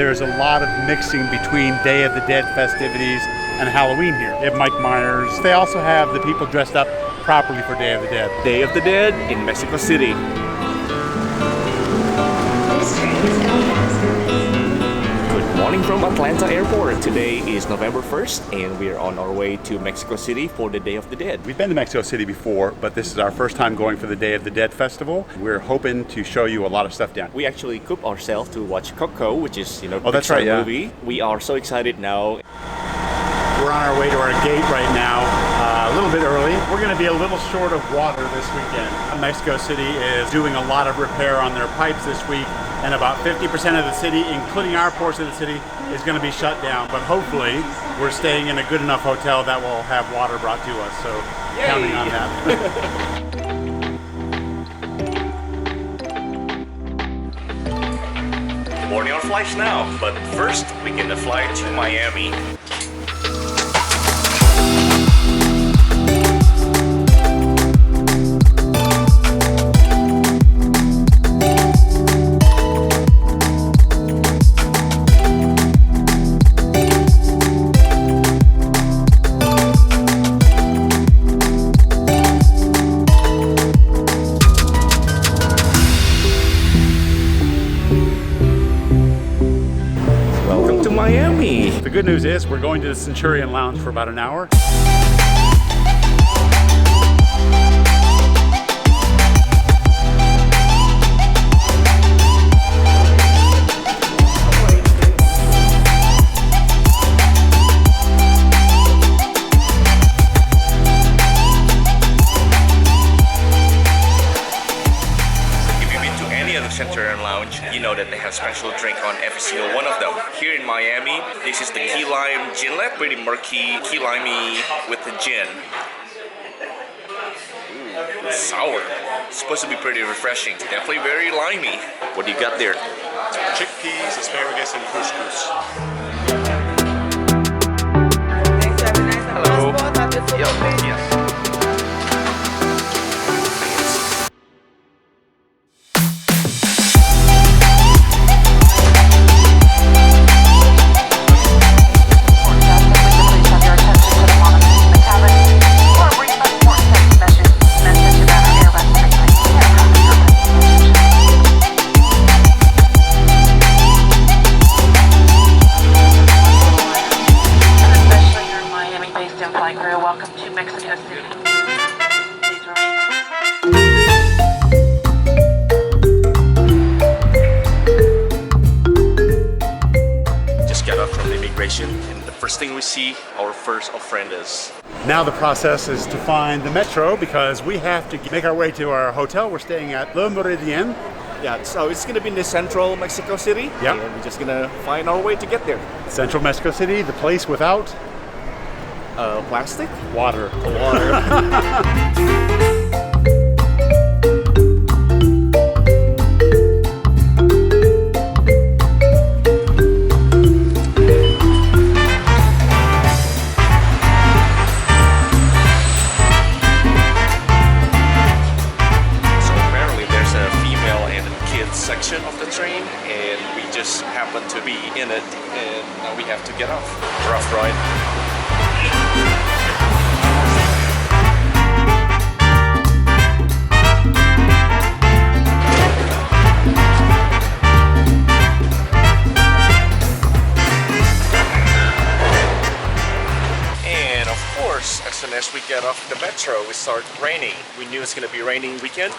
there's a lot of mixing between Day of the Dead festivities and Halloween here. They have Mike Myers. They also have the people dressed up properly for Day of the Dead. Day of the Dead in Mexico City. Good morning from Atlanta Airport. Today is November 1st and we are on our way to Mexico City for the Day of the Dead. We've been to Mexico City before, but this is our first time going for the Day of the Dead festival. We're hoping to show you a lot of stuff down. We actually equipped ourselves to watch Coco, which is, oh, that's right, yeah. movie. We are so excited now. We're on our way to our gate right now, a little bit early. We're going to be a little short of water this weekend. Mexico City is doing a lot of repair on their pipes this week, and about 50% of the city, including our portion of the city, is going to be shut down. But hopefully, we're staying in a good enough hotel that will have water brought to us, so Yay. Counting on that. Boarding our flights now, but first we get the flight to Miami. Miami. The good news is we're going to the Centurion Lounge for about an hour. Centurion Lounge, you know that they have special drink on every single one of them. Here in Miami, this is the key lime ginlet, pretty murky, key limey with the gin. Ooh, it's sour. It's supposed to be pretty refreshing. Definitely very limey. What do you got there? Chickpeas, asparagus, and couscous. Hello. Yes. And the first thing we see, our first ofrendas. Now the process is to find the metro because we have to make our way to our hotel. We're staying at Le Meridien. Yeah, so it's going to be in the central Mexico City. Yeah. And we're just going to find our way to get there. Central Mexico City, the place without plastic? Water. Section of the train, and we just happen to be in it, and now we have to get off. Rough ride. And of course, as soon as we get off the metro, it started raining. We knew it's going to be raining weekend,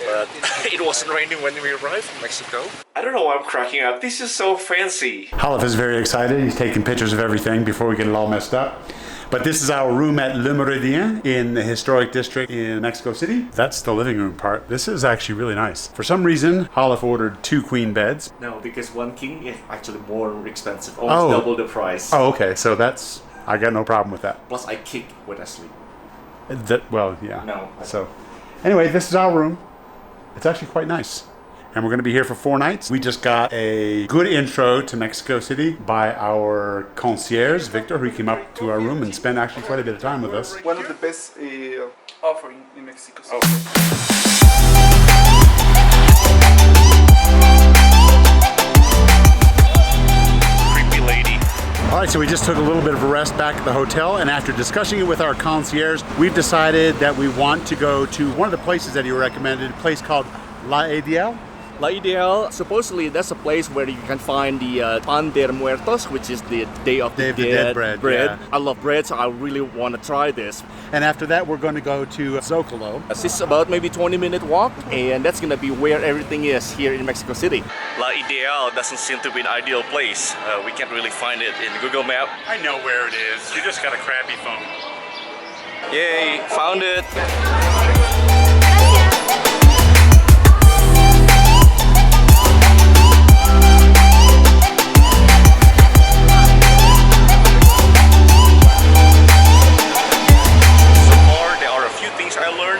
but it wasn't raining when we arrived in Mexico. I don't know why I'm cracking up. This is so fancy. Halef is very excited. He's taking pictures of everything before we get it all messed up. But this is our room at Le Meridien in the historic district in Mexico City. That's the living room part. This is actually really nice. For some reason, Halef ordered 2 queen beds. No, because 1 king is actually more expensive. Almost double the price. Oh, okay. So that's, I got no problem with that. Plus I kick when I sleep. Well, yeah. No. So anyway, this is our room. It's actually quite nice. And we're going to be here for 4 nights. We just got a good intro to Mexico City by our concierge, Victor, who came up to our room and spent actually quite a bit of time with us. One of the best offering in Mexico City. right, so we just took a little bit of a rest back at the hotel, and after discussing it with our concierge, we've decided that we want to go to one of the places that he recommended, a place called La Ideal. La Ideal, supposedly that's a place where you can find the Pan de Muertos, which is the Day of the Dead bread. bread. Yeah. I love bread, so I really want to try this. And after that, we're going to go to Zocalo. It's about maybe 20-minute walk, and that's going to be where everything is here in Mexico City. La Ideal doesn't seem to be an ideal place. We can't really find it in Google Map. I know where it is. You just got a crappy phone. Yay, found it.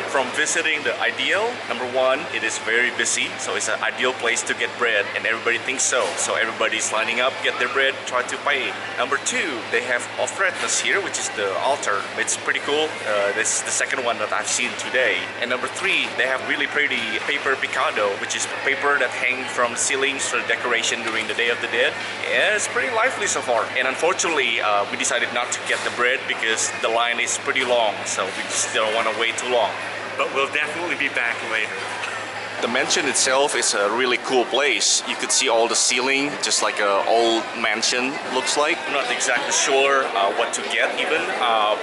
From visiting the Ideal, number one, it is very busy, so it's an ideal place to get bread, and everybody thinks so. So everybody's lining up, get their bread, try to pay. Number two, they have ofrendas here, which is the altar. It's pretty cool. This is the second one that I've seen today. And number three, they have really pretty paper picado, which is paper that hang from ceilings for decoration during the Day of the Dead. Yeah, it's pretty lively so far. And unfortunately, we decided not to get the bread because the line is pretty long, so we just don't want to wait too long. But we'll definitely be back later. The mansion itself is a really cool place. You could see all the ceiling, just like an old mansion looks like. I'm not exactly sure what to get even,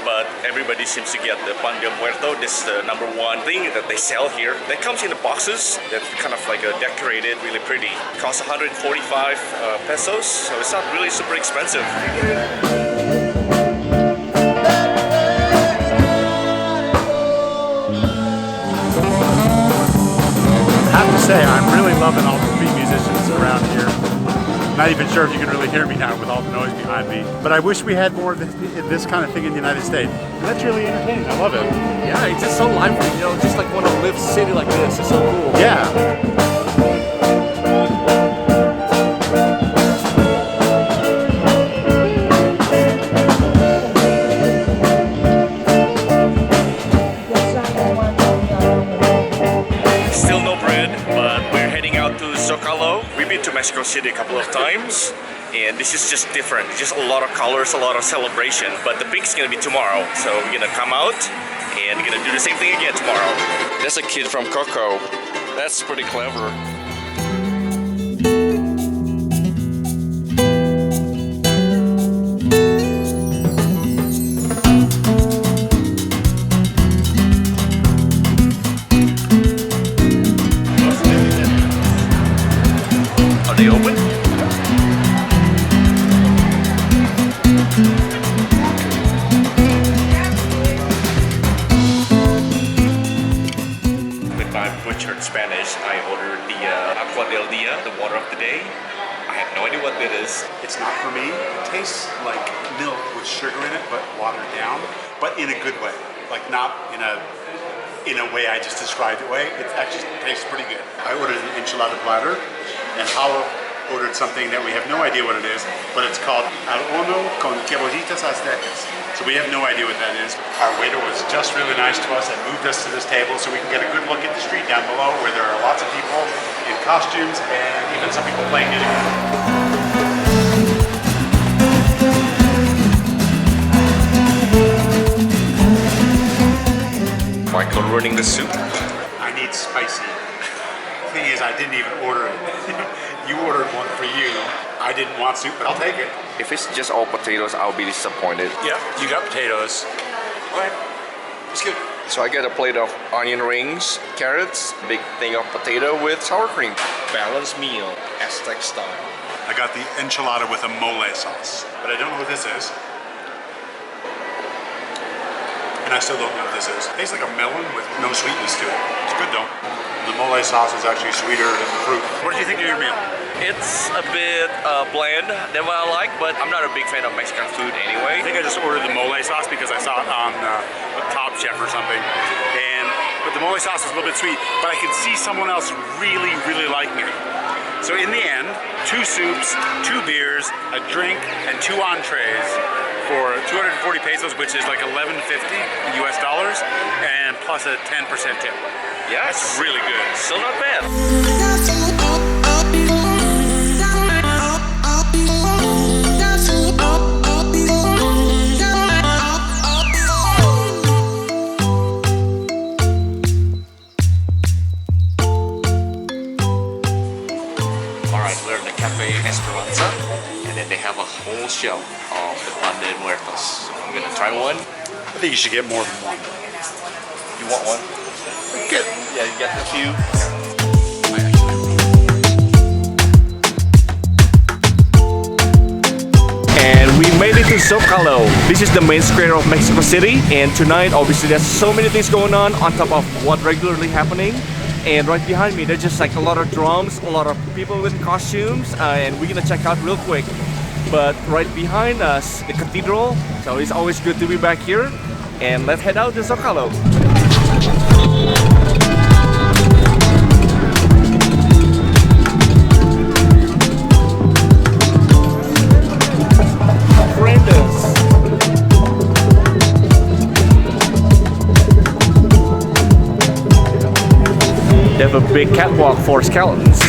but everybody seems to get the Pan de Muerto. This is the number one thing that they sell here. That comes in the boxes that's kind of like decorated, really pretty. It costs 145 pesos, so it's not really super expensive. Say, I'm really loving all the street musicians around here. Not even sure if you can really hear me now with all the noise behind me. But I wish we had more of this kind of thing in the United States. And that's really entertaining. I love it. Yeah, it's just so lively, you know, just like want to live in a city like this. It's so cool. Yeah. Zocalo. We've been to Mexico City a couple of times, and this is just different. Just a lot of colors, a lot of celebration. But the pink's gonna be tomorrow, so we're gonna come out and we're gonna do the same thing again tomorrow. That's a kid from Coco. That's pretty clever. Are they open? With my butchered Spanish, I ordered the Agua del Dia, the water of the day. I have no idea what that is. It's not for me. It tastes like milk with sugar in it, but watered down, but in a good way. Like not in a way I just described it way. It actually tastes pretty good. I ordered an enchilada platter, and Paula ordered something that we have no idea what it is, but it's called al horno con cebollitas aztecas. So we have no idea what that is. Our waiter was just really nice to us and moved us to this table so we can get a good look at the street down below where there are lots of people in costumes and even some people playing music. Michael ruining the soup. I need spicy. The thing is, I didn't even order it. You ordered one for you. I didn't want soup, but I'll take it. If it's just all potatoes, I'll be disappointed. Yep, you got potatoes. Alright, it's good. So I get a plate of onion rings, carrots, big thing of potato with sour cream. Balanced meal, Aztec style. I got the enchilada with a mole sauce, but I don't know what this is. And I still don't know what this is. It tastes like a melon with no sweetness to it. It's good though. The mole sauce is actually sweeter than the fruit. What did you think of your meal? It's a bit bland than what I like, but I'm not a big fan of Mexican food anyway. I think I just ordered the mole sauce because I saw it on Top Chef or something. But the mole sauce is a little bit sweet, but I could see someone else really, really liking it. So in the end, 2 soups, 2 beers, a drink, and 2 entrees for 240 pesos, which is like $11.50 US dollars, and plus a 10% tip. Yeah, it's really good. Still not bad. matzah, and then they have a whole shelf of the pan de muertos. I'm gonna try one. I think you should get more than one. You want one? Get Yeah, you get a few. And we made it to Zocalo. This is the main square of Mexico City, and tonight obviously there's so many things going on top of what regularly happening. And right behind me there's just like a lot of drums, a lot of people in costumes, and we're gonna check out real quick. But right behind us, the cathedral, so it's always good to be back here. And let's head out to Zocalo. They have a big catwalk for skeletons.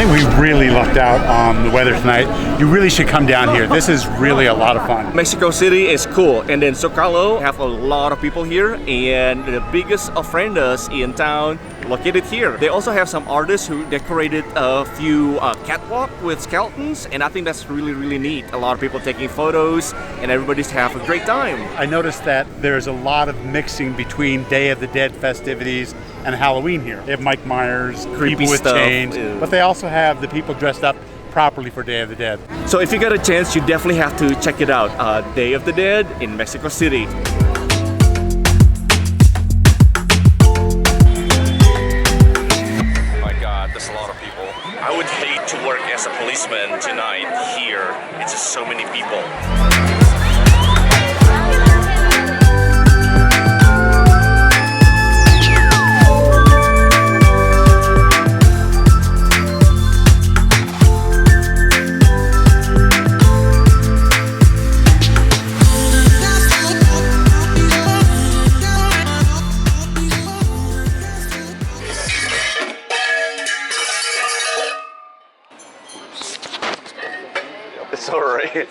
We really lucked out on the weather tonight. You really should come down here. This is really a lot of fun. Mexico City is cool, and then Zocalo have a lot of people here, and the biggest ofrendas in town located here. They also have some artists who decorated a few catwalk with skeletons, and I think that's really neat. A lot of people taking photos, and everybody's having a great time. I noticed that there's a lot of mixing between Day of the Dead festivities and Halloween here. They have Mike Myers, Creepy people with stuff, chains, ew. but they also have the people dressed up properly for Day of the Dead. So if you get a chance, you definitely have to check it out. Day of the Dead in Mexico City. My God, there's a lot of people. I would hate to work as a policeman tonight here. It's just so many people. It's alright.